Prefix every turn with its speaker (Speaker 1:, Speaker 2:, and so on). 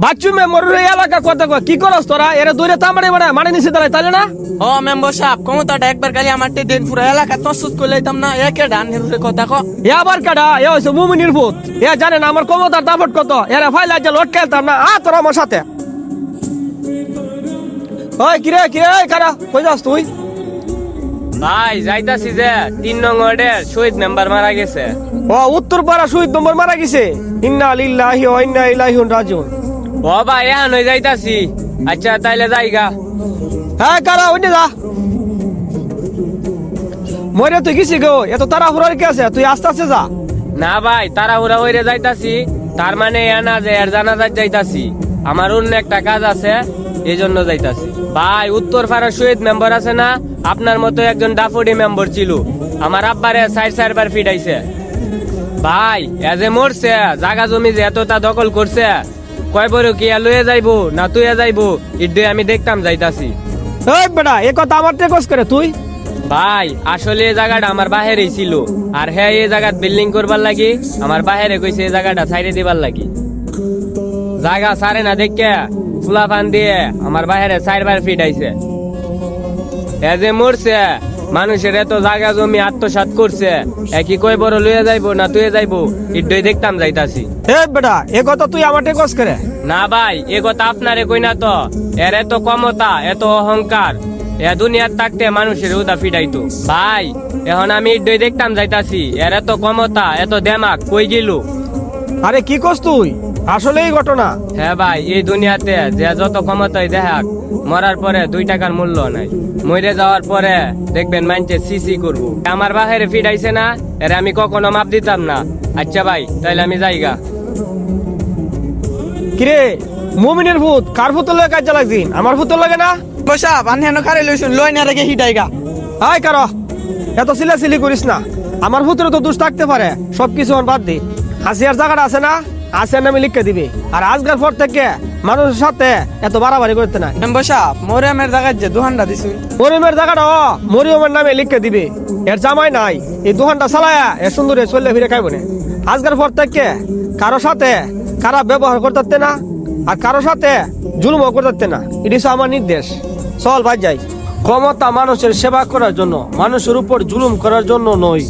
Speaker 1: Bachchu member এলাকা কথা কয় কি করস তোরা এরা দূরে তামারে মানে নিচে দাঁড়ায় তাহলে না
Speaker 2: ও মেম্বার সাহেব ক্ষমতাটা একবার খালি আমার দিন পুরো এলাকা তসুস করে লইতাম না একে ডানের কথা কো
Speaker 1: এ আবার কাটা এ হইছে মুমিনের ভূত এ জানে না আমার ক্ষমতার দাপট কত এরা ফাইলা যে লট খেলতাম না তোরা আমার সাথে ওই কিরে কারা কই যাস তুই
Speaker 3: ভাই যাইতাছি যে 3 নং ওয়ার্ডের শহীদ মেম্বার মারা গেছে।
Speaker 1: ও উত্তরপাড়া শহীদ নম্বর মারা গেছে ইন্না লিল্লাহি ওয়া ইন্না ইলাইহি রাজিউন।
Speaker 3: ও ভাই এখন যাইতাছি। আচ্ছা তাইলে যাইগা।
Speaker 1: হ্যাঁ কারা ওইনে যা মরে তুই গেছি গো এত তাড়াহুড়ার কি আছে তুই আস্তে আস্তে যা।
Speaker 3: না ভাই তাড়াহুড়া হইরে যাইতাছি তার মানে এনা যে এর জানাজাত যাইতাছি আমার অন্য একটা কাজ আছে এই জন্য যাইতাছি। ভাই উত্তরপাড়া শহীদ মেম্বার আছে না আপনার মতো একজন ডাফোডি মেম্বার ছিল আমার আব্বারে চারবার ফিডাইছে। ভাই এজে মরছে জাগা জমি যে এতটা দখল করছে কয় বড় কি লয়ে যাইবো না তুই যাইবো ইডে আমি দেখতাম যাইতাছি।
Speaker 1: এই বেটা এ কথা আমার টেকস করে তুই
Speaker 3: ভাই আসলে এই জায়গাটা আমার বাহিরেই ছিল আর হ্যাঁ এই জায়গা বিল্ডিং করবার লাগি আমার বাহিরে কইছে এই জায়গাটা ছাইড়ে দিবার লাগি জায়গা সারে না দেখে ফুলা ফান দিয়ে আমার বাহিরে 4বার ফিটাইছে। এ যে মরছে মানুষের এত জায়গা জমি আত্মসাৎ করছে একই কই বড় লইয়া যাইবো না তুই যাইবো ইডই দেখতাম যাইতাছি।
Speaker 1: এই বেটা এ কথা তুই আমার টেকস করে
Speaker 3: না ভাই এ কথা আপনারে কই না তো এর এত ক্ষমতা এত অহংকার এ দুনিয়ার থাকতে মানুষের উদা ফিটাইতো। ভাই এখন আমি ইডই দেখতাম যাইতাছি এর এত ক্ষমতা এত দেমাক কই গেল।
Speaker 1: আরে কি কস তুই আসলে এই ঘটনা
Speaker 3: হ্যাঁ ভাই এই দুনিয়াতে যে যত ক্ষমতাই দেখাক মরার পরে 2 টাকার মূল্য নাই মরে যাওয়ার পরে দেখবেন মাইনতে সিসি করবো। আমার বাহিরে ফিটাইছে না এর আমি কখনো মাপ দিতাম না। আচ্ছা ভাই তাইলে আমি যাইগা।
Speaker 1: কিরে মুমিনের ভূত কার ভূত লয়ে কাজ লাগছিস আমার ভূত লাগে না
Speaker 2: বসা বান হেন খারে লইছুন লই না রেখে হিটাইগা।
Speaker 1: হাই কারো এত সিলাসিলি করিস না আমার ভূতের তো দোষ থাকতে পারে সবকিছু বাদ দি হাসিয়ার জায়গাটা আছে না আসিয়ার নামে লিখে দিবি আর আজকের পর থেকে মানুষের সাথে এত বাড়াবাড়ি করতে না।
Speaker 2: মেম্বার সাহেব মরিয়ামের জায়গায় যে দুহানটা দিছুন
Speaker 1: মরিয়মের জায়গাটা মরিয়মের নামে লিখে দিবি এর জামাই নাই এই দোকানটা চালায়া এ সুন্দরে চললে ফিরে খাইব না। আজকের পর থেকে কারো সাথে খারাপ ব্যবহার করতে না আর কারো সাথে জুলুমও করতে না এটি আমার নির্দেশ। চল ভাই যাই। ক্ষমতা মানুষের সেবা করার জন্য মানুষের উপর জুলুম করার জন্য নয়।